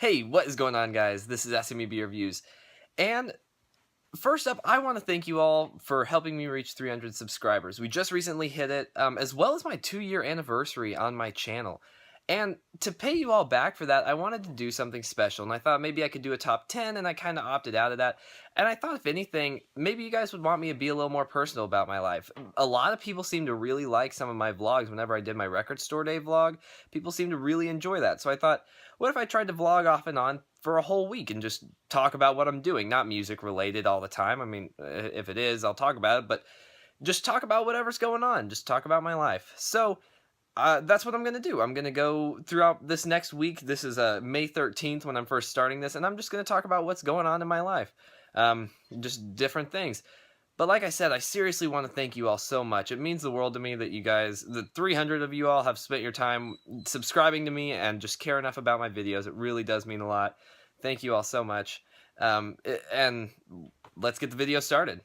Hey, what is going on, guys? This is SMEB Reviews. And first up, I want to thank you all for helping me reach 300 subscribers. We just recently hit it, as well as my 2-year anniversary on my channel. And to pay you all back for that, I wanted to do something special. And I thought maybe I could do a top 10, and I kind of opted out of that. And I thought, if anything, maybe you guys would want me to be a little more personal about my life. A lot of people seem to really like some of my vlogs. Whenever I did my record store day vlog, people seem to really enjoy that. So I thought, what if I tried to vlog off and on for a whole week and just talk about what I'm doing? Not music related all the time. I mean, if it is, I'll talk about it, but just talk about whatever's going on. Just talk about my life. So that's what I'm going to do. I'm going to go throughout this next week. This is May 13th when I'm first starting this, and I'm just going to talk about what's going on in my life. Just different things. But like I said, I seriously want to thank you all so much. It means the world to me that you guys, the 300 of you all, have spent your time subscribing to me and just care enough about my videos. It really does mean a lot. Thank you all so much. And let's get the video started.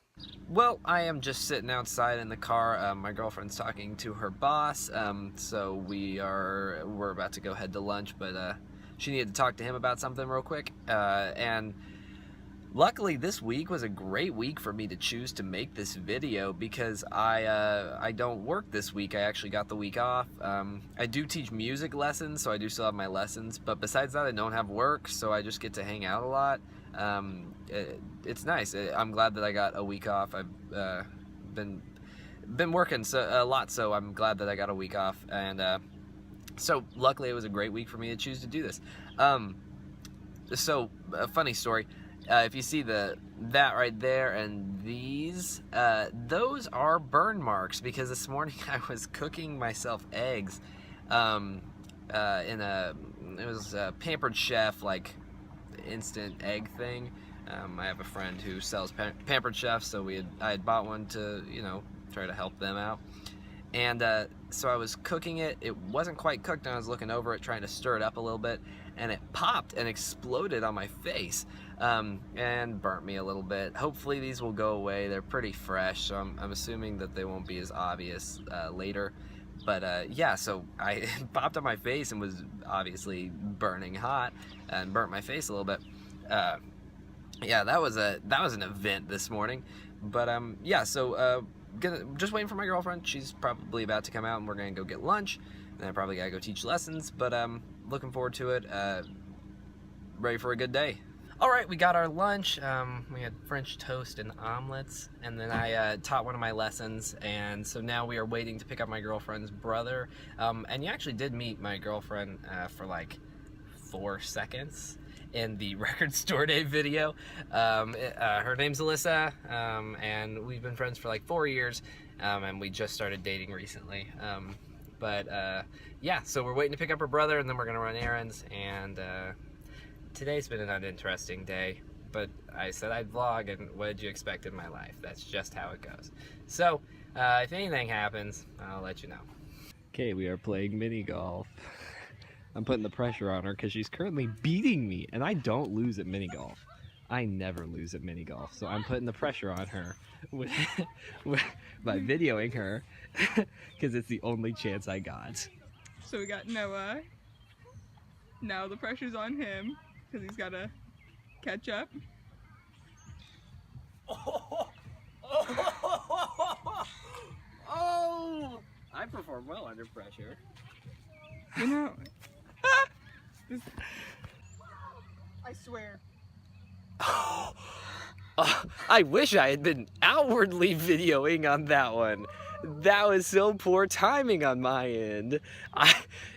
Well, I am just sitting outside in the car. My girlfriend's talking to her boss, so we're about to go head to lunch, but she needed to talk to him about something real quick, and luckily this week was a great week for me to choose to make this video because I don't work this week. I actually got the week off. I do teach music lessons, so I do still have my lessons, but besides that I don't have work, so I just get to hang out a lot. It's nice. I'm glad that I got a week off. I've been working a lot, so I'm glad that I got a week off, and so luckily it was a great week for me to choose to do this. So a funny story. If you see that right there and these, those are burn marks because this morning I was cooking myself eggs it was a Pampered Chef, like, instant egg thing. I have a friend who sells Pampered Chef, so I had bought one to, try to help them out. And so I was cooking it. It wasn't quite cooked, and I was looking over it, trying to stir it up a little bit, and it popped and exploded on my face, and burnt me a little bit. Hopefully these will go away. They're pretty fresh, so I'm assuming that they won't be as obvious later. But yeah, so I popped on my face and was obviously burning hot and burnt my face a little bit. Yeah, that was an event this morning. But yeah, so just waiting for my girlfriend. She's probably about to come out, and we're gonna go get lunch. And I probably gotta go teach lessons. But looking forward to it. Ready for a good day. All right, we got our lunch. We had French toast and omelets, and then I taught one of my lessons, and so now we are waiting to pick up my girlfriend's brother. And you actually did meet my girlfriend for like 4 seconds in the record store day video. Her name's Alyssa, and we've been friends for like 4 years, and we just started dating recently. Yeah, so we're waiting to pick up her brother, and then we're gonna run errands, and today's been an uninteresting day, but I said I'd vlog, and what did you expect in my life? That's just how it goes. So, if anything happens, I'll let you know. Okay, we are playing mini golf. I'm putting the pressure on her because she's currently beating me, and I don't lose at mini golf. I never lose at mini golf, so I'm putting the pressure on her by videoing her because it's the only chance I got. So we got Noah. Now the pressure's on him because he's got to catch up. Oh! I perform well under pressure. You know, I swear. I wish I had been outwardly videoing on that one. That was so poor timing on my end.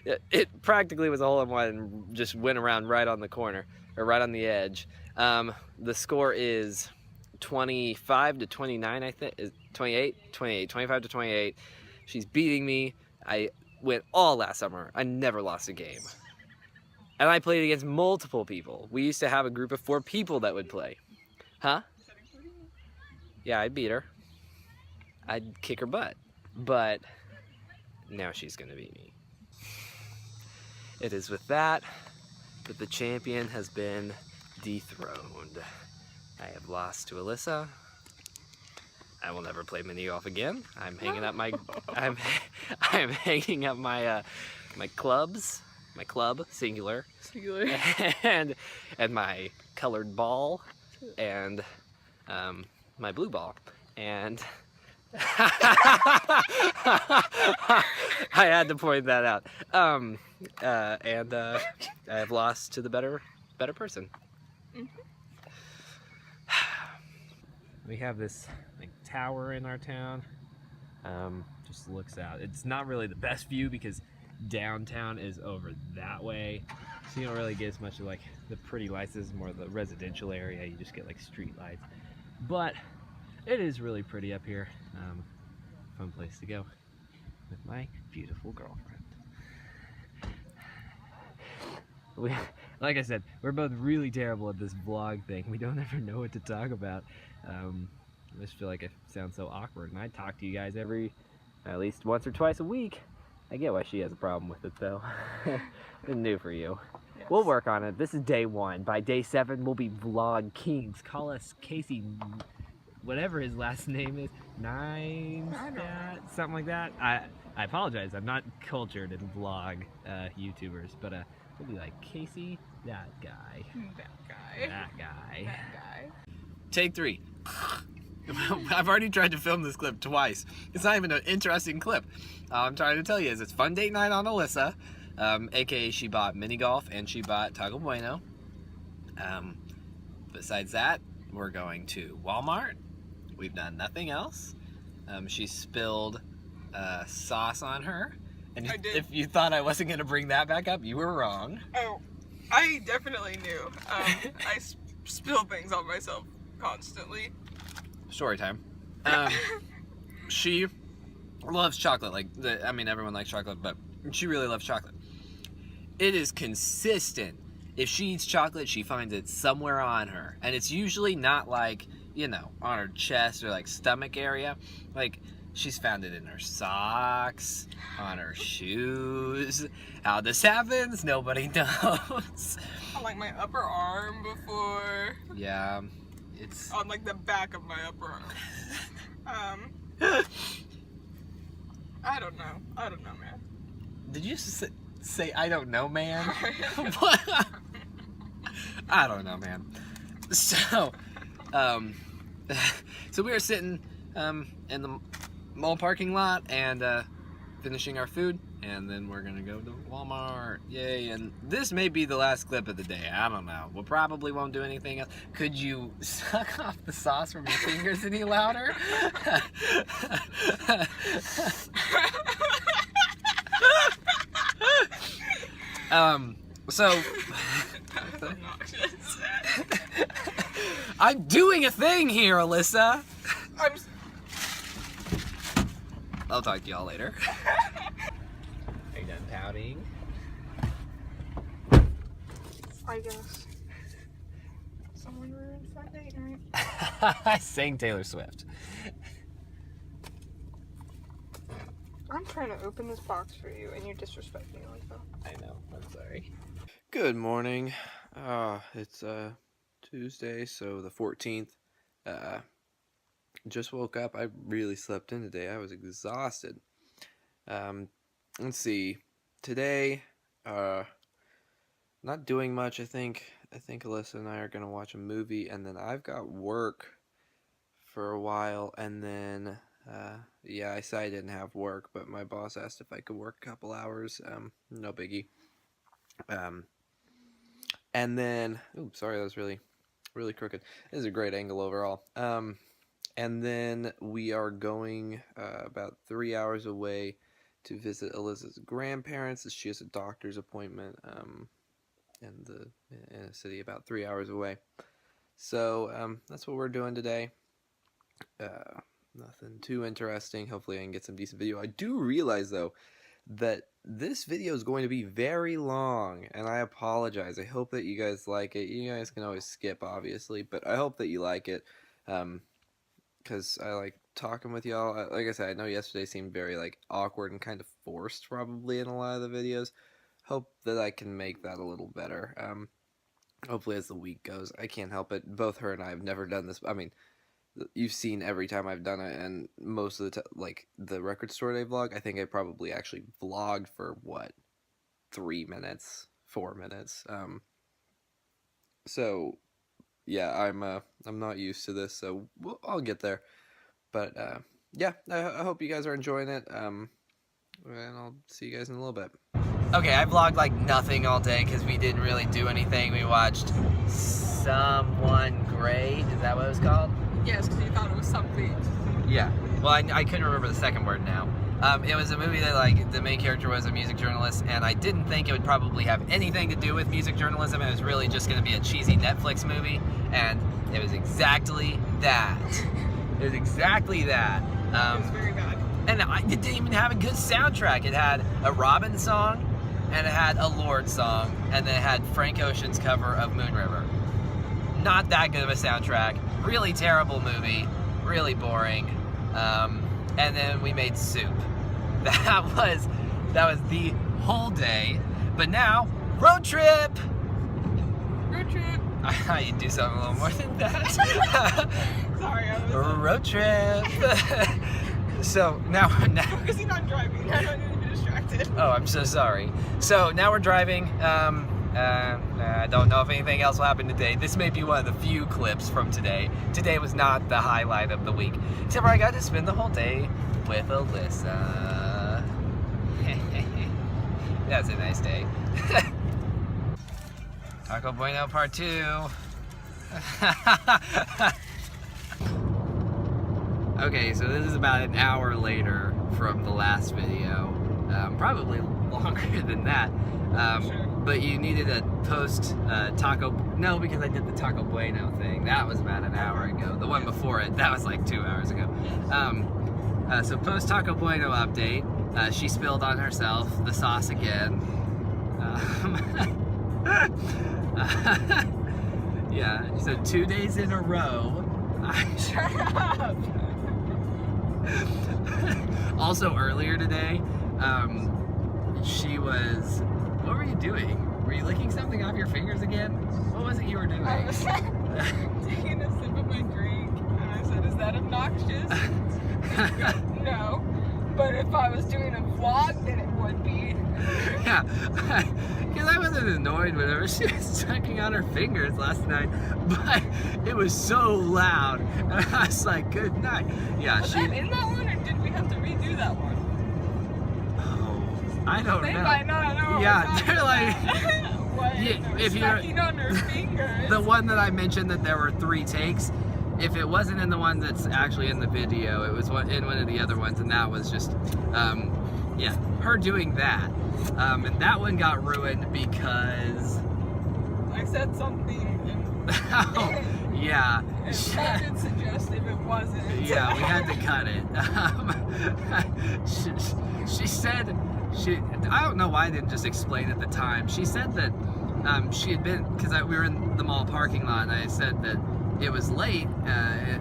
It practically was a hole-in-one and just went around right on the corner, or right on the edge. The score is 25 to 29, I think. 25 to 28. She's beating me. I went all last summer. I never lost a game. And I played against multiple people. We used to have a group of 4 people that would play. Huh? Yeah, I'd beat her. I'd kick her butt. But now she's gonna beat me. It is with that the champion has been dethroned. I have lost to Alyssa. I will never play mini golf again. I'm hanging up my I'm hanging up my my clubs, my club, singular, Singular. and my colored ball, and my blue ball, and I had to point that out. And I've lost to the better person. We have this like tower in our town. Just looks out. It's not really the best view because downtown is over that way, so you don't really get as much of like the pretty lights. This is more the residential area. You just get like street lights, but it is really pretty up here. Fun place to go with my beautiful girlfriend. Like I said, we're both really terrible at this vlog thing. We don't ever know what to talk about. I just feel like I sound so awkward, and I talk to you guys at least once or twice a week. I get why she has a problem with it, though. It's new for you. Yes. We'll work on it. This is day 1. By day 7, we'll be vlog kings. Call us Casey, whatever his last name is, something like that. I apologize. I'm not cultured in vlog YouTubers, but we'll be like Casey, that guy. That guy. Take 3. I've already tried to film this clip twice. It's not even an interesting clip. All I'm trying to tell you is it's fun date night on Alyssa, aka she bought mini golf and she bought Taco Bueno. Besides that, we're going to Walmart. We've done nothing else. She spilled sauce on her, and if you thought I wasn't going to bring that back up, you were wrong. Oh, I definitely knew. I spill things on myself constantly. Story time. She loves chocolate. I mean, everyone likes chocolate, but she really loves chocolate. It is consistent. If she eats chocolate, she finds it somewhere on her. And it's usually not like, you know, on her chest or like stomach area. Like, she's found it in her socks, on her shoes. How this happens, nobody knows. On like my upper arm before. Yeah. It's on like the back of my upper arm. I don't know, man. Did you say I don't know, man? What? I don't know, man. So, so we were sitting in the mall parking lot and finishing our food, and then we're gonna go to Walmart. Yay! And this may be the last clip of the day. I don't know. We probably won't do anything else. Could you suck off the sauce from your fingers any louder? So I'm doing a thing here, Alyssa. I'll talk to y'all later. Are you done pouting? I guess. Someone ruined fun date night. I sang Taylor Swift. I'm trying to open this box for you, and you're disrespecting me like that. I know. I'm sorry. Good morning. It's Tuesday, so the 14th. Just woke up. I really slept in today. I was exhausted. Let's see. Today, not doing much. I think Alyssa and I are gonna watch a movie, and then I've got work for a while, and then yeah, I said I didn't have work, but my boss asked if I could work a couple hours. No biggie. And then, oops, sorry, that was really crooked. This is a great angle overall. And then we are going about 3 hours away to visit Alyssa's grandparents, as she has a doctor's appointment in a city about 3 hours away. So that's what we're doing today. Nothing too interesting. Hopefully I can get some decent video. I do realize, though, that this video is going to be very long, and I apologize. I hope that you guys like it. You guys can always skip, obviously, but I hope that you like it. Because I like talking with y'all. Like I said, I know yesterday seemed very like awkward and kind of forced probably in a lot of the videos. Hope that I can make that a little better. Hopefully as the week goes. I can't help it. Both her and I have never done this. I mean, you've seen every time I've done it, and most of the like the record store day vlog, I think I probably actually vlogged for what, 3 minutes, 4 minutes. So yeah, I'm not used to this, so I'll get there. But yeah, I hope you guys are enjoying it. And I'll see you guys in a little bit. Okay, I vlogged like nothing all day because we didn't really do anything. We watched Someone Great. Is that what it was called? Yes, because you thought it was something. Yeah. Well, I couldn't remember the second word now. It was a movie that, like, the main character was a music journalist, and I didn't think it would probably have anything to do with music journalism. It was really just going to be a cheesy Netflix movie, and it was exactly that. It was exactly that. It was very bad. And it didn't even have a good soundtrack. It had a Robin song, and it had a Lorde song, and then it had Frank Ocean's cover of Moon River. Not that good of a soundtrack. Really terrible movie. Really boring. And then we made soup. That was the whole day. But now, road trip! Road trip. I thought you'd do something a little more than that. Sorry, I was Road trip. So now focusing on driving. I don't need to be distracted. Oh, I'm so sorry. So now we're driving. I don't know if anything else will happen today. This may be one of the few clips from today. Today was not the highlight of the week. Except for I got to spend the whole day with Alyssa. That's a nice day. Taco Bueno Part 2. Okay, so this is about an hour later from the last video. Probably longer than that. Sure. But you needed a post Taco... No, because I did the Taco Bueno thing. That was about an hour ago. The one before it, that was like 2 hours ago. So post Taco Bueno update. She spilled on herself the sauce again. Yeah, so 2 days in a row. Shut up. Also earlier today, she was... What were you doing? Were you licking something off your fingers again? What was it you were doing? I was taking a sip of my drink, and I said, "Is that obnoxious?" And she goes, "No, but if I was doing a vlog, then it would be." Yeah, because I wasn't annoyed whenever she was sucking on her fingers last night, but it was so loud, and I was like, "Good night." Yeah, Was that in that one, or did we have to redo that one? I don't They know. might not know. Yeah, they're like, what? Yeah, if you're- Sucking on her fingers. the one that I mentioned that there were 3 takes. If it wasn't in the one that's actually in the video, it was in one of the other ones, and that was just, yeah, her doing that. And that one got ruined because... I said something. And Oh, yeah. it sounded suggestive. It wasn't. Yeah, we had to cut it. She said, I don't know why I didn't just explain at the time. She said that she had been, because we were in the mall parking lot, and I said that it was late,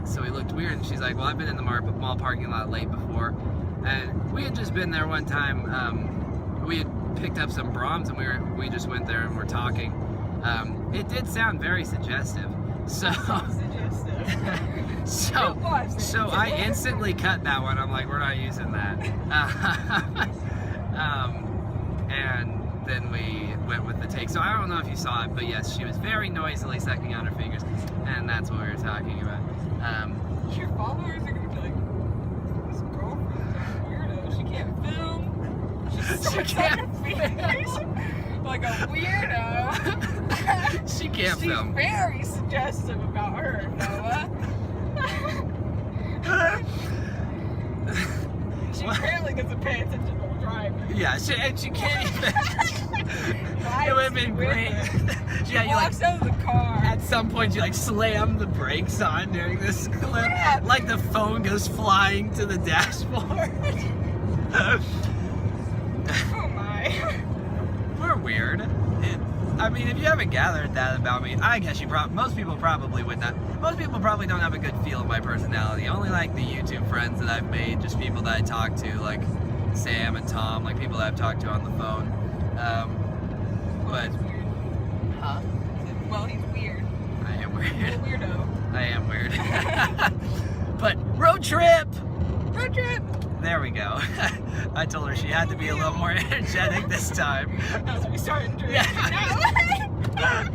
so we looked weird, and she's like, well, I've been in the mall parking lot late before, and we had just been there one time. We had picked up some Brahms, and we just went there and we're talking. It did sound very suggestive. So so I instantly cut that one. I'm like, we're not using that. And then we went with the take. So I don't know if you saw it, but yes, she was very noisily sucking on her fingers, and that's what we were talking about. Your followers are gonna be like, this girlfriend's a weirdo. She can't film. She can't on her fingers like a weirdo. She can't She's film. very suggestive about her, Noah. She apparently doesn't pay attention to the driver. Yeah, she can't even. It would have been great. She Yeah, you like. walks out of the car. At some point, you like slam the brakes on during this clip. Yeah. Like the phone goes flying to the dashboard. Oh my. We're weird. I mean, if you haven't gathered that about me, I guess most people probably would not. Most people probably don't have a good feel of my personality. Only like the YouTube friends that I've made, just people that I talk to, like Sam and Tom, like people that I've talked to on the phone. But, He's weird. huh? Well, he's weird. I am He's a weird. weirdo. I am weird. But road trip! Road trip. There we go. I told her she had to be a little more energetic this time. As we started drinking. Yeah.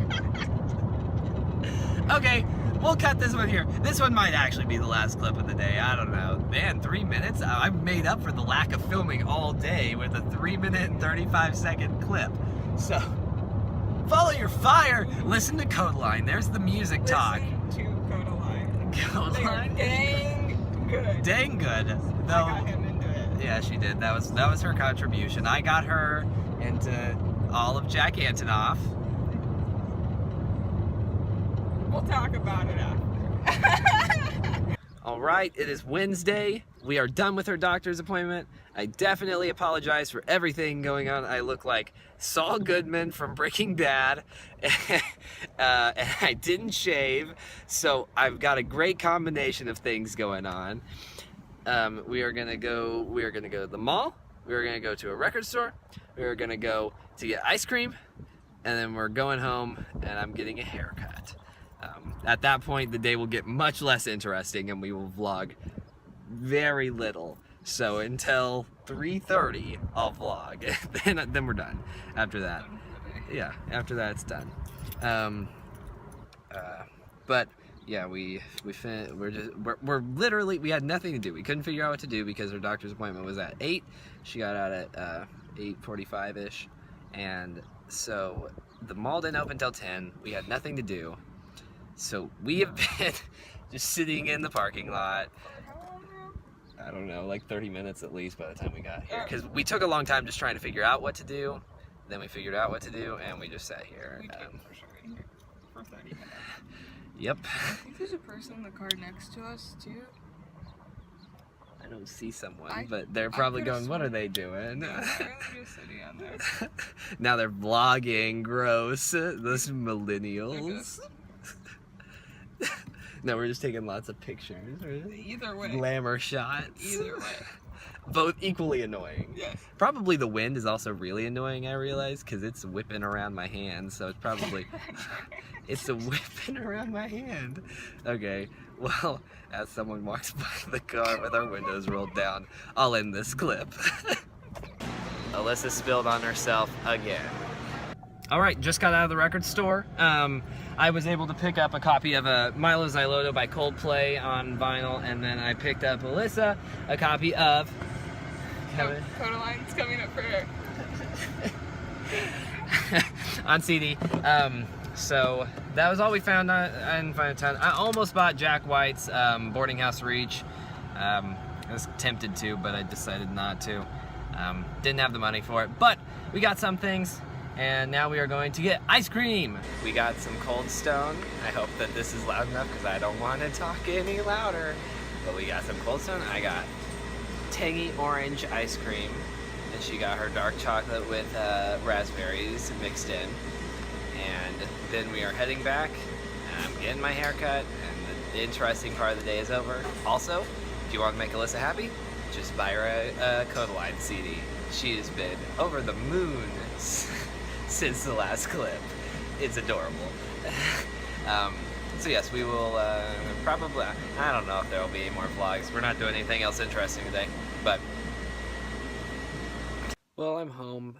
Okay, we'll cut this one here. This one might actually be the last clip of the day. I don't know. Man, 3 minutes? I've made up for the lack of filming all day with a 3-minute and 35-second clip. So, follow your fire. Listen to Codeline. There's the music talk. Listen to Codeline. Codeline? Dang good. Dang good. I Though, got him into it. yeah, she did. That was her contribution. I got her into all of Jack Antonoff. We'll talk about it after. All right, it is Wednesday. We are done with her doctor's appointment. I definitely apologize for everything going on. I look like Saul Goodman from Breaking Bad, and I didn't shave, so I've got a great combination of things going on. We are gonna go to the mall. We are gonna go to a record store. We are gonna go to get ice cream, and then we're going home, and I'm getting a haircut. At that point, the day will get much less interesting and we will vlog very little. So until 3:30, I'll vlog. then we're done. After that, yeah, after that it's done. But yeah, we literally, we had nothing to do. We couldn't figure out what to do because her doctor's appointment was at 8. She got out at 8:45-ish, and so the mall didn't open until 10. We had nothing to do. So we have been just sitting in the parking lot. I don't know, like 30 minutes at least by the time we got here. Because we took a long time just trying to figure out what to do. Then we figured out what to do, and we just sat here. We came for sure in here for 30 minutes. Yep. I think there's a person in the car next to us, too. I don't see someone, but they're probably going, what are they doing? They're just sitting on there. Now they're vlogging, gross. Those millennials. No, we're just taking lots of pictures. Either way. Glamour shots. Either way. Both equally annoying. Yes. Probably the wind is also really annoying, I realize, because it's whipping around my hand, so it's probably... it's a whipping around my hand. Okay, well, as someone walks by the car with our windows rolled down, I'll end this clip. Alyssa spilled on herself again. Alright, just got out of the record store. I was able to pick up a copy of Milo Xyloto by Coldplay on vinyl, and then I picked up Alyssa a copy of... Codeline's coming up for her. on CD. So that was all we found. I didn't find a ton. I almost bought Jack White's Boarding House Reach. I was tempted to, but I decided not to. Didn't have the money for it, but we got some things. And now we are going to get ice cream. We got some Cold Stone. I hope that this is loud enough because I don't want to talk any louder. But we got some Cold Stone. I got tangy orange ice cream. And she got her dark chocolate with raspberries mixed in. And then we are heading back. And I'm getting my hair cut. And the interesting part of the day is over. Also, if you want to make Alyssa happy, just buy her a Codeline CD. She has been over the moon since the last clip. It's adorable. So yes, we will probably, I don't know if there will be any more vlogs. We're not doing anything else interesting today, but. Well, I'm home.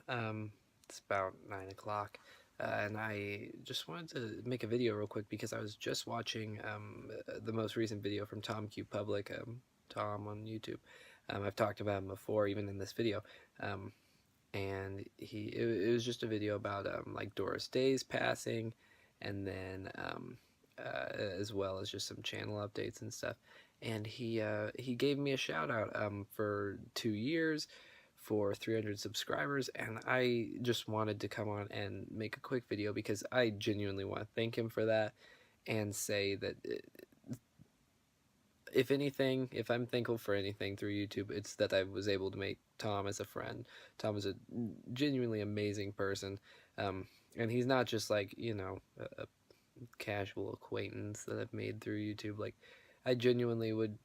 It's about 9 o'clock. And I just wanted to make a video real quick because I was just watching the most recent video from Tom Q Public, Tom on YouTube. I've talked about him before, even in this video. And it was just a video about like Doris Day's passing, and then as well as just some channel updates and stuff. And he gave me a shout out for 2 years, for 300 subscribers, and I just wanted to come on and make a quick video because I genuinely want to thank him for that and say that if anything, if I'm thankful for anything through YouTube, it's that I was able to make Tom as a friend. Tom is a genuinely amazing person, and he's not just like, you know, a casual acquaintance that I've made through YouTube. Like, I genuinely would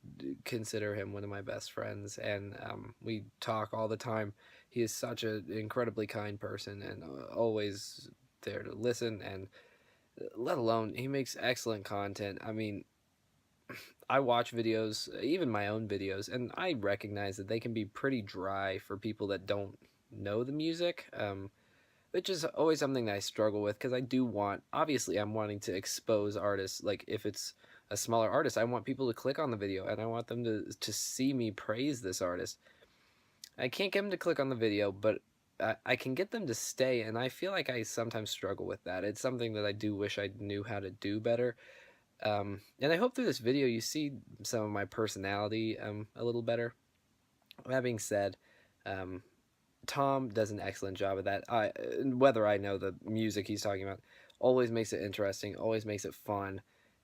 consider him one of my best friends, and we talk all the time. He is such an incredibly kind person and always there to listen, and let alone he makes excellent content. I mean, I watch videos, even my own videos, and I recognize that they can be pretty dry for people that don't know the music, which is always something that I struggle with because I do want, obviously, I'm wanting to expose artists. Like if it's a smaller artist, I want people to click on the video and I want them to see me praise this artist. I can't get them to click on the video, but I can get them to stay, and I feel like I sometimes struggle with that. It's something that I do wish I knew how to do better. And I hope through this video you see some of my personality a little better. That being said, Tom does an excellent job of that. Whether I know the music he's talking about, always makes it interesting, always makes it fun,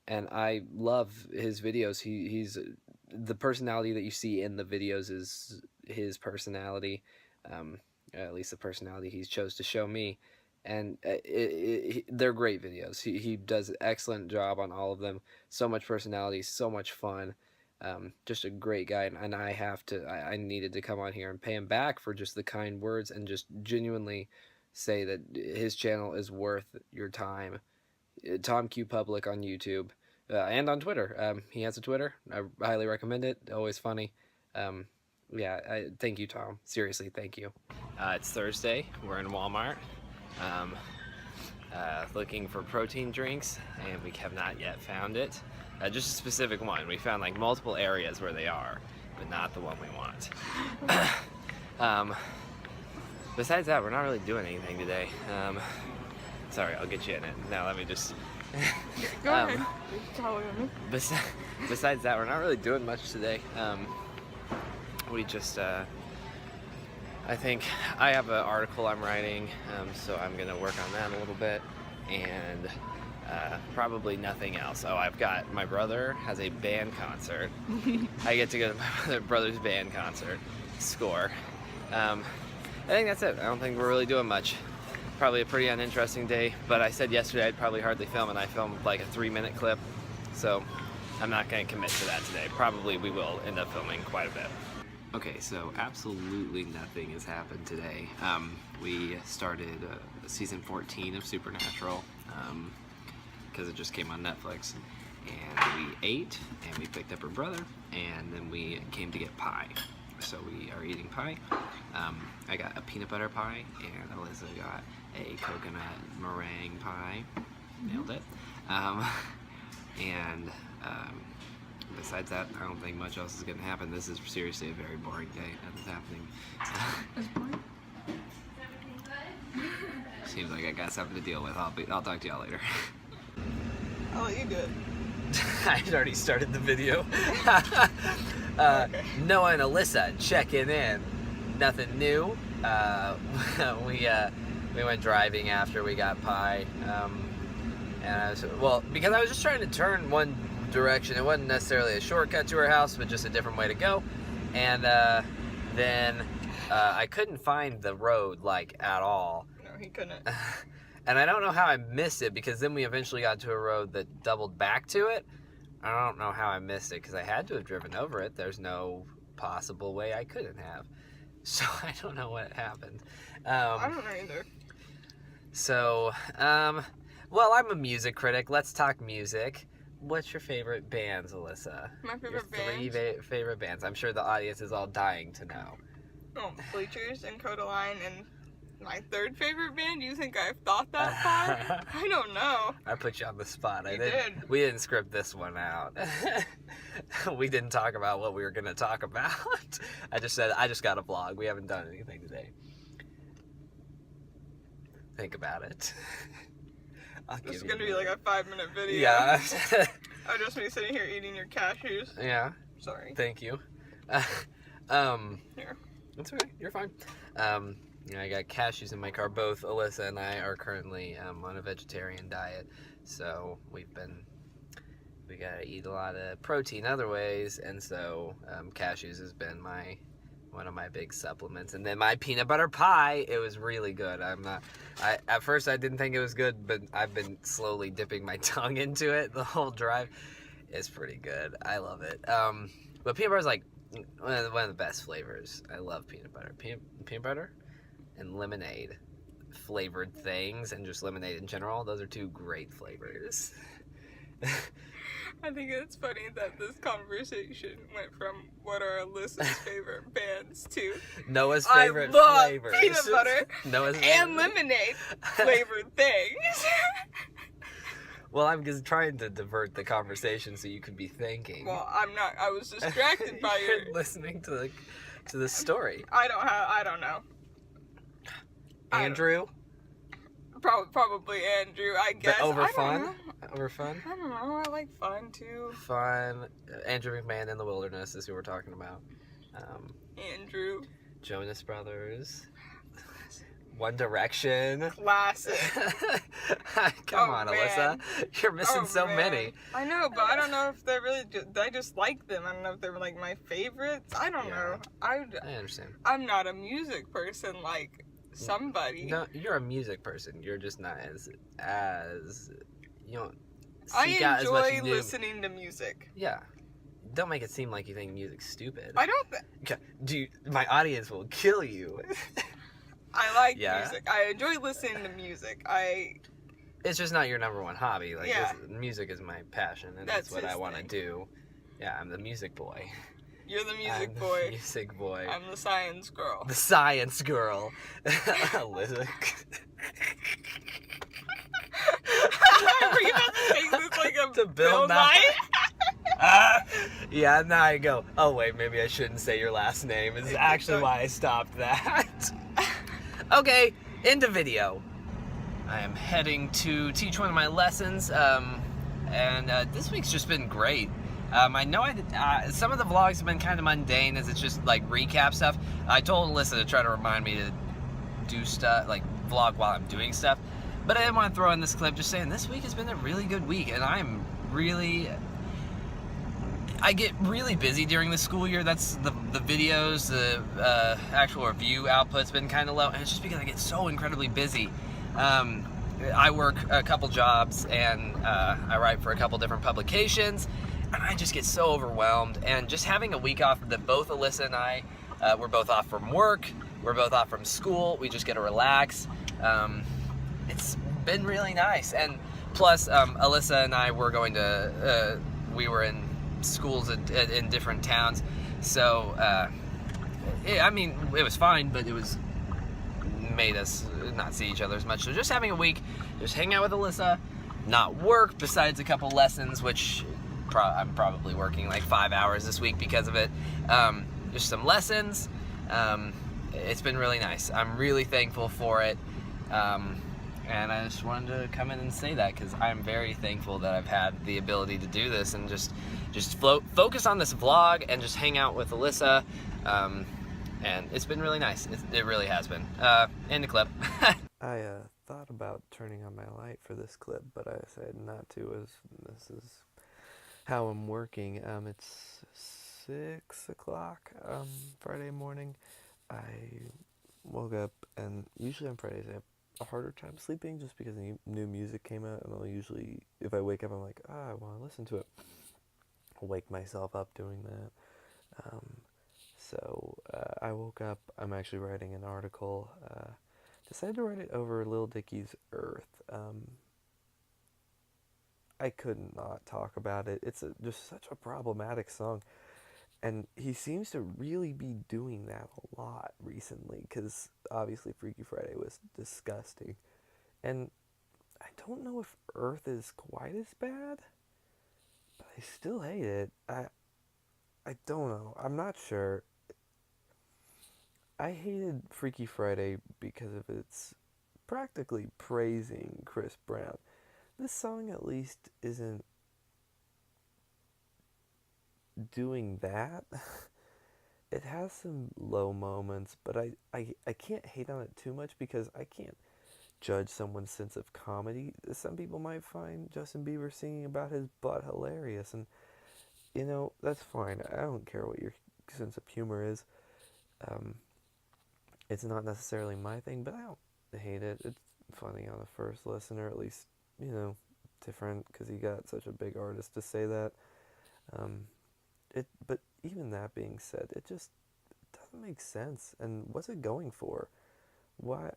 and I love his videos. He's the personality that you see in the videos is his personality, at least the personality he chose to show me. And they're great videos. He does an excellent job on all of them. So much personality, so much fun. Just a great guy, and I needed to come on here and pay him back for just the kind words and just genuinely say that his channel is worth your time. Tom Q Public on YouTube and on Twitter. He has a Twitter. I highly recommend it. Always funny. Thank you, Tom. Seriously, thank you. It's Thursday. We're in Walmart. Looking for protein drinks, and we have not yet found it. Just a specific one. We found like multiple areas where they are, but not the one we want. Besides that, we're not really doing anything today. Sorry, I'll get you in it. Now let me just... Go ahead. Tell me. Besides that, we're not really doing much today. We just... I think I have an article I'm writing, so I'm going to work on that a little bit, and probably nothing else. Oh, I've got, my brother has a band concert. I get to go to my brother's band concert. Score. I think that's it. I don't think we're really doing much. Probably a pretty uninteresting day, but I said yesterday I'd probably hardly film, and I filmed like a 3-minute clip, so I'm not going to commit to that today. Probably we will end up filming quite a bit. Okay, so absolutely nothing has happened today. We started season 14 of Supernatural because it just came on Netflix, and we ate, and we picked up her brother, and then we came to get pie. So we are eating pie. I got a peanut butter pie, and Alyssa got a coconut meringue pie. Nailed it. Besides that, I don't think much else is going to happen. This is seriously a very boring day. Nothing's happening. It's boring. Seems like I got something to deal with. I'll talk to y'all later. I'll let you do it. I had already started the video. Okay. Noah and Alyssa checking in. Nothing new. We went driving after we got pie. Because I was just trying to turn one direction. It wasn't necessarily a shortcut to her house, but just a different way to go. And then I couldn't find the road like at all. No, he couldn't. And I don't know how I missed it, because then we eventually got to a road that doubled back to it. I don't know how I missed it, because I had to have driven over it. There's no possible way I couldn't have. So I don't know what happened. I don't know either. So, well, I'm a music critic. Let's talk music. What's your favorite bands, Alyssa? My favorite Your bands? 3 favorite bands. I'm sure the audience is all dying to know. Oh, Bleachers and Codaline, and my 3rd favorite band? You think I've thought that far? I don't know. I put you on the spot. You did. We didn't script this one out. We didn't talk about what we were going to talk about. I just said, I just got a vlog. We haven't done anything today. Think about it. This is going to be like a 5-minute video. Yeah. I'll just be sitting here eating your cashews. Yeah. Sorry. Thank you. Here. That's okay. You're fine. I got cashews in my car. Both Alyssa and I are currently on a vegetarian diet, so we gotta eat a lot of protein other ways, and so cashews has been one of my big supplements. And then my peanut butter pie, it was really good. At first I didn't think it was good, but I've been slowly dipping my tongue into it the whole drive. It's pretty good. I love it. But peanut butter is like one of the best flavors. I love peanut butter. Peanut butter and lemonade flavored things, and just lemonade in general. Those are 2 great flavors. I think it's funny that this conversation went from what are Alyssa's favorite bands to Noah's favorite I love flavors. peanut butter Noah's and lemonade flavored things. Well, I'm just trying to divert the conversation so you could be thinking. Well, I'm not. I was distracted by You're listening to the story. I don't know. Andrew? Probably Andrew, I guess. But over I don't fun? know. Over fun? I don't know. I like fun too. Fun. Andrew McMahon in the Wilderness is who we're talking about. Andrew. Jonas Brothers. One Direction. Classic. Come Oh, on, man. Alyssa. You're missing so man. many. I know, but I don't know if they're really. I just like them. I don't know if they're like my favorites. I don't know. I understand. I'm not a music person like somebody. No, you're a music person. You're just not as you don't I seek out as much enjoy new. listening to music. Yeah. Don't make it seem like you think music's stupid. I don't. My audience will kill you. I like Yeah. music. I enjoy listening to music. It's just not your number one hobby. Like Yeah. music is my passion, and That's that's what his I want to thing. do. Yeah, I'm the music boy. You're the music I'm the boy. music boy. I'm the science girl. The science girl. Alyssa. Were you about to take this like a To Bill Bill Nye? Nye? Yeah, now I go, oh wait, maybe I shouldn't say your last name. Is actually Exactly. why I stopped that. Okay, into video. I am heading to teach one of my lessons, and this week's just been great. I know some of the vlogs have been kind of mundane as it's just like recap stuff. I told Alyssa to try to remind me to do stuff, like vlog while I'm doing stuff. But I didn't want to throw in this clip just saying this week has been a really good week, and I get really busy during the school year. That's the videos, the actual review output's been kind of low, and it's just because I get so incredibly busy. I work a couple jobs, and I write for a couple different publications, and I just get so overwhelmed. And just having a week off that both Alyssa and I, we're both off from work, we're both off from school, we just get to relax. It's been really nice. And plus, Alyssa and I were going to, we were in schools in different towns, so I mean, it was fine, but it was made us not see each other as much. So just having a week, just hang out with Alyssa, not work besides a couple lessons, which I'm probably working like 5 hours this week because of it. Just some lessons. It's been really nice. I'm really thankful for it. And I just wanted to come in and say that because I'm very thankful that I've had the ability to do this and just focus on this vlog and just hang out with Alyssa. And it's been really nice. It really has been. End the clip. I thought about turning on my light for this clip, but I decided not to, as this is how I'm working. It's 6 o'clock Friday morning. I woke up, and usually on Fridays I have a harder time sleeping just because new music came out, and I'll usually, if I wake up, I'm like, I want to listen to it. I'll wake myself up doing that. So I woke up, I'm actually writing an article, decided to write it over Lil Dicky's Earth. I could not talk about it. It's just such a problematic song. And he seems to really be doing that a lot recently, because obviously Freaky Friday was disgusting. And I don't know if Earth is quite as bad, but I still hate it. I don't know. I'm not sure. I hated Freaky Friday because of its practically praising Chris Brown. This song at least isn't doing that. It has some low moments, but I can't hate on it too much because I can't judge someone's sense of comedy. Some people might find Justin Bieber singing about his butt hilarious, and that's fine. I don't care what your sense of humor is. It's not necessarily my thing, but I don't hate it. It's funny on the first listen, or at least, different, because he got such a big artist to say that. But even that being said, it just doesn't make sense. And what's it going for? Why?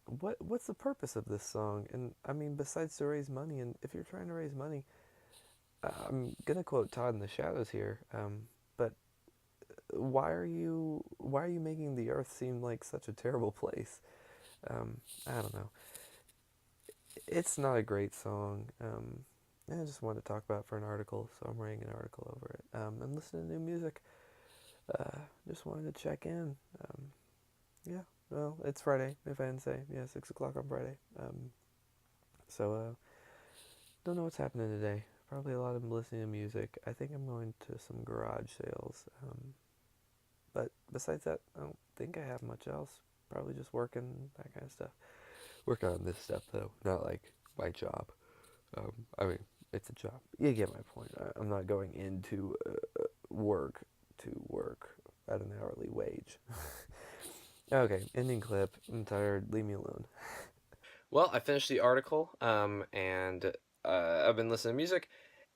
what's the purpose of this song? And I mean, besides to raise money, and if you're trying to raise money, I'm gonna quote Todd in the Shadows here, but why are you making the Earth seem like such a terrible place? I don't know. It's not a great song. I just wanted to talk about it for an article, so I'm writing an article over it. And listening to new music. Just wanted to check in. Yeah, well, it's Friday, if I didn't say. Yeah, 6 o'clock on Friday. So, don't know what's happening today. Probably a lot of listening to music. I think I'm going to some garage sales. But besides that, I don't think I have much else. Probably just working, that kind of stuff. Working on this stuff, though, not like my job. I mean, it's a job. You get my point. I'm not going into work to work at an hourly wage. Okay, ending clip. I'm tired. Leave me alone. Well, I finished the article, and I've been listening to music,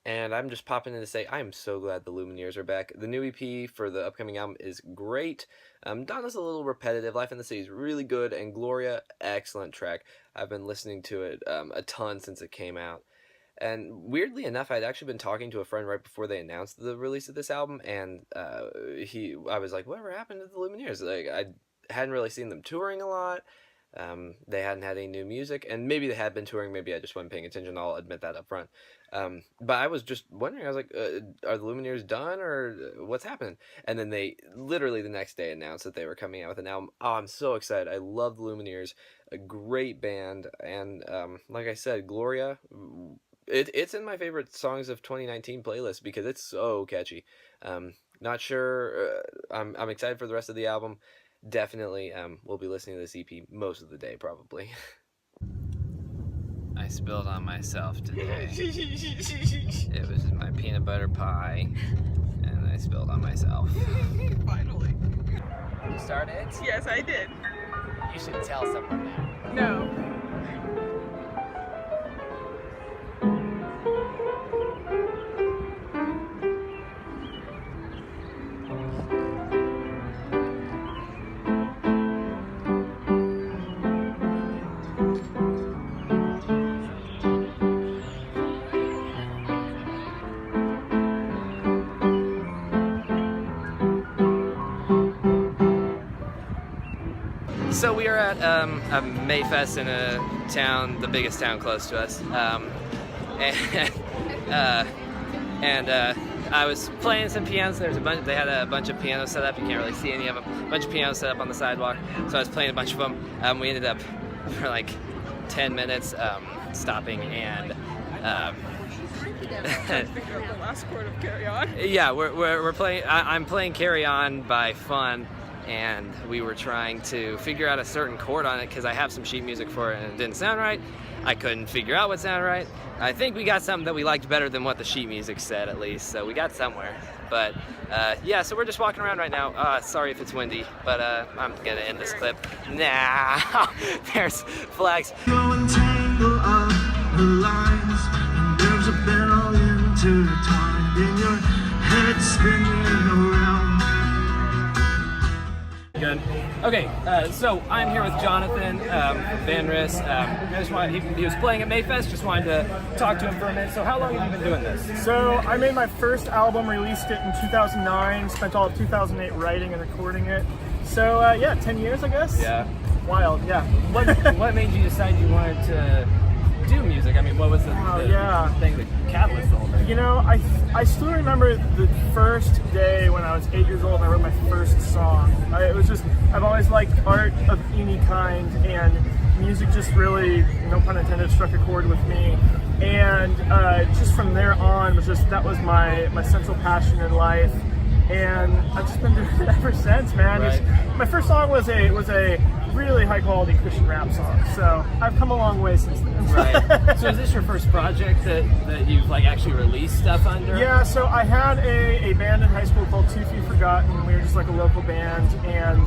and I'm just popping in to say I am so glad the Lumineers are back. The new EP for the upcoming album is great. Donna's a little repetitive. Life in the City is really good, and Gloria, excellent track. I've been listening to it a ton since it came out. And weirdly enough, I'd actually been talking to a friend right before they announced the release of this album, and I was like, whatever happened to the Lumineers? Like, I hadn't really seen them touring a lot. They hadn't had any new music, and maybe they had been touring, maybe I just wasn't paying attention, I'll admit that up front. But I was just wondering, I was like, are the Lumineers done, or what's happening? And then they literally the next day announced that they were coming out with an album. Oh, I'm so excited. I love the Lumineers, a great band, and like I said, Gloria, it's in my favorite songs of 2019 playlist because it's so catchy. Not sure, I'm excited for the rest of the album. Definitely we'll be listening to this EP most of the day, probably. I spilled on myself today. It was my peanut butter pie, and I spilled on myself. Finally. You started? Yes, I did. You should tell someone now. No. So we are at a Mayfest in a town, the biggest town close to us, and I was playing some pianos. They had a bunch of pianos set up. You can't really see any of them. A bunch of pianos set up on the sidewalk. So I was playing a bunch of them. We ended up for like 10 minutes stopping and. The last chord of Carry On. Yeah, we're playing. I'm playing Carry On by Fun. And we were trying to figure out a certain chord on it because I have some sheet music for it and it didn't sound right. I couldn't figure out what sounded right. I think we got something that we liked better than what the sheet music said, at least, so we got somewhere. But yeah, so we're just walking around right now. Sorry if it's windy, but I'm gonna end this clip now. There's flags. Go and tangle up the lines, and nerves have been all intertwined in your head spinning around. Good. Okay, so I'm here with Jonathan Van Riss. He was playing at Mayfest. Just wanted to talk to him for a minute. So how long have you been doing this? So I made my first album, released it in 2009, spent all of 2008 writing and recording it. So yeah, 10 years I guess? Yeah. Wild, yeah. What made you decide you wanted to do music? I mean, what was the thing, the catalyst, the whole thing? You know, I still remember the first day when I was 8 years old and I wrote my first song. I've always liked art of any kind, and music just really, no pun intended, struck a chord with me. And just from there on, that was my central passion in life. And I've just been doing it ever since, man. Right. My first song was a really high quality Christian rap song, so I've come a long way since then. Right. So is this your first project that you've like actually released stuff under? Yeah, so I had a band in high school called Two Feet Forgotten. We were just like a local band, and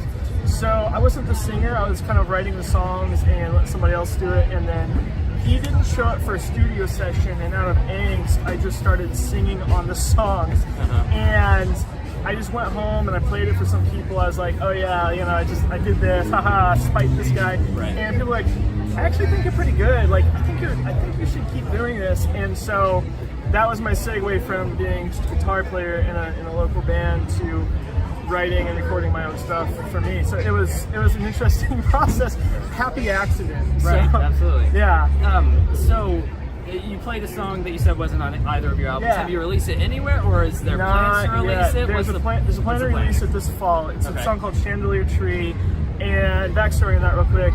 so I wasn't the singer. I was kind of writing the songs and let somebody else do it, and then he didn't show up for a studio session, and out of angst, I just started singing on the songs. And I just went home and I played it for some people. I was like, oh yeah, you know, I did this, haha, spite this guy. Right. And people were like, I actually think you're pretty good. Like, I think you should keep doing this. And so that was my segue from being just a guitar player in a local band to writing and recording my own stuff for me. So it was an interesting process. Happy accident. Right, So, absolutely. yeah. So you played a song that you said wasn't on either of your albums. Yeah. Have you released it anywhere, or is there plans to release it? There's a plan to what's the release it this fall. It's Okay. a song called Chandelier Tree. And backstory on that real quick.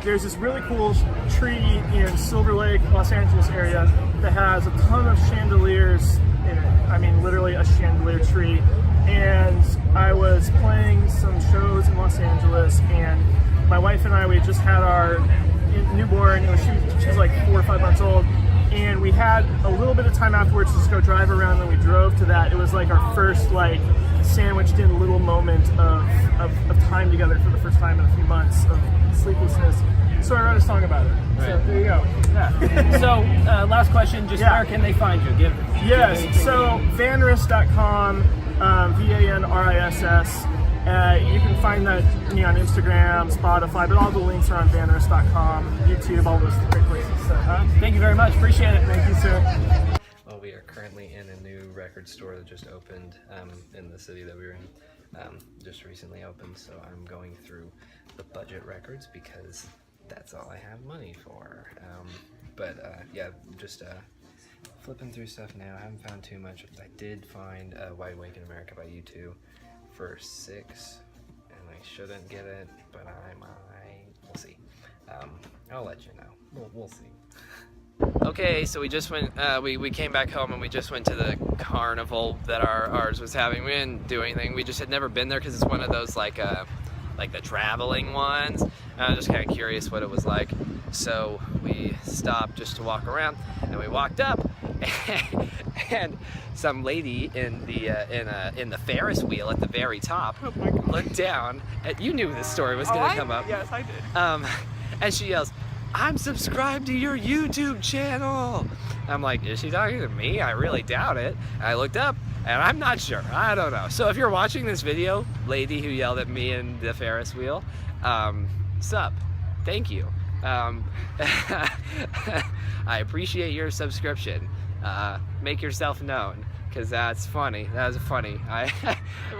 There's this really cool tree in Silver Lake, Los Angeles area that has a ton of chandeliers in it. I mean, literally a chandelier tree. And I was playing some shows in Los Angeles, and my wife and I, we had just had our newborn. She was like 4 or 5 months old, and we had a little bit of time afterwards to just go drive around. And we drove to that. It was like our first like sandwiched in little moment of time together for the first time in a few months of sleeplessness. So I wrote a song about it. So Right. there you go. Yeah. So last question, just Yeah. where can they find you? Yes, give so vanriss.com, VANRISS. You can find me on Instagram, Spotify, but all the links are on vanriss.com, YouTube, all those great places. So, Thank you very much. Appreciate it. thank you, sir. Well, we are currently in a new record store that just opened in the city that we were in. Just recently opened, so I'm going through the budget records because that's all I have money for. Yeah, just flipping through stuff now. I haven't found too much. I did find Wide Awake in America by U2 for $6, and I shouldn't get it, but I might. We'll see. I'll let you know. We'll see. Okay, so we just went, we came back home and we just went to the carnival that ours was having. We didn't do anything. We just had never been there because it's one of those like the traveling ones. And I was just kind of curious what it was like. So we stopped just to walk around, and we walked up, and some lady in the Ferris wheel at the very top looked down. You knew this story was gonna come up. Yes, I did. And she yells, "I'm subscribed to your YouTube channel." I'm like, is she talking to me? I really doubt it. And I looked up, and I'm not sure. I don't know. So if you're watching this video, lady who yelled at me in the Ferris wheel, sup? Thank you. I appreciate your subscription. Make yourself known, because that's funny. That was funny. It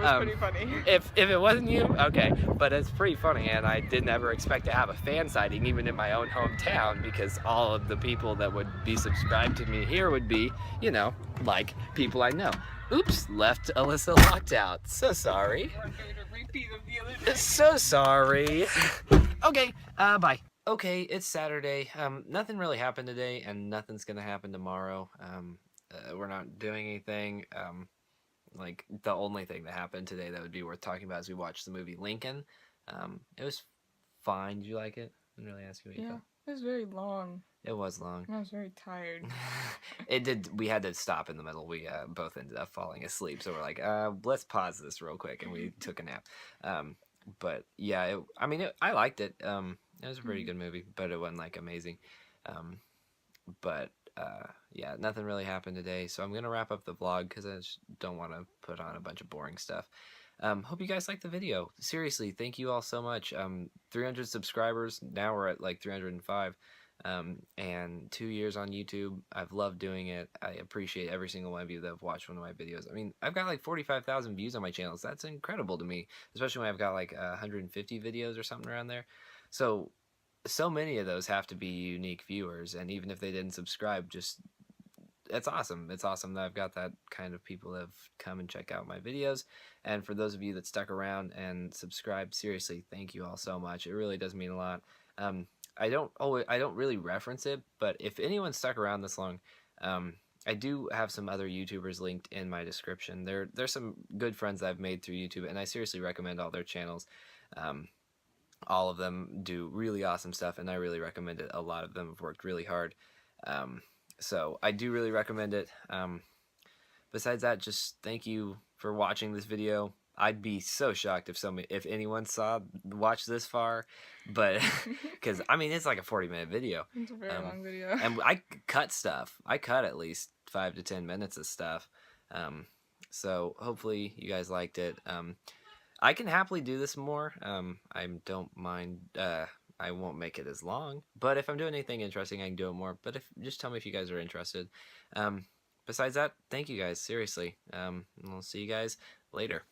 was pretty funny. If it wasn't you, okay, but it's pretty funny, and I didn't ever expect to have a fan sighting even in my own hometown, because all of the people that would be subscribed to me here would be, you know, like people I know. Oops, left Alyssa locked out. So sorry. We're doing a repeat of the other day. So sorry. Okay, bye. Okay, it's Saturday. Nothing really happened today, and nothing's gonna happen tomorrow. We're not doing anything. Like, the only thing that happened today that would be worth talking about is we watched the movie Lincoln. It was fine. Did you like it? I didn't really ask you what you Yeah, thought. it was very long. It was long. I was very tired. It did. We had to stop in the middle. We both ended up falling asleep, so we're like, let's pause this real quick, and we took a nap. But yeah, I liked it. It was a pretty good movie, but it wasn't like amazing. Yeah, nothing really happened today, so I'm gonna wrap up the vlog because I just don't want to put on a bunch of boring stuff. Hope you guys liked the video. Seriously, thank you all so much. 300 subscribers. Now we're at like 305. And 2 years on YouTube. I've loved doing it. I appreciate every single one of you that have watched one of my videos. I mean, I've got like 45,000 views on my channels. That's incredible to me, especially when I've got like 150 videos or something around there. So many of those have to be unique viewers, and even if they didn't subscribe, it's awesome. It's awesome that I've got that kind of people that have come and check out my videos. And for those of you that stuck around and subscribed, seriously, thank you all so much. It really does mean a lot. I don't really reference it, but if anyone stuck around this long, I do have some other YouTubers linked in my description. There's some good friends that I've made through YouTube, and I seriously recommend all their channels. All of them do really awesome stuff, and I really recommend it. A lot of them have worked really hard. So I do really recommend it. Besides that, just thank you for watching this video. I'd be so shocked if anyone watched this far, but because I mean it's like a 40-minute video. It's a very long video. And I cut stuff. I cut at least 5 to 10 minutes of stuff. So hopefully you guys liked it. I can happily do this more. I don't mind. I won't make it as long. But if I'm doing anything interesting, I can do it more. But just tell me if you guys are interested. Besides that, thank you guys. Seriously. I'll see you guys later.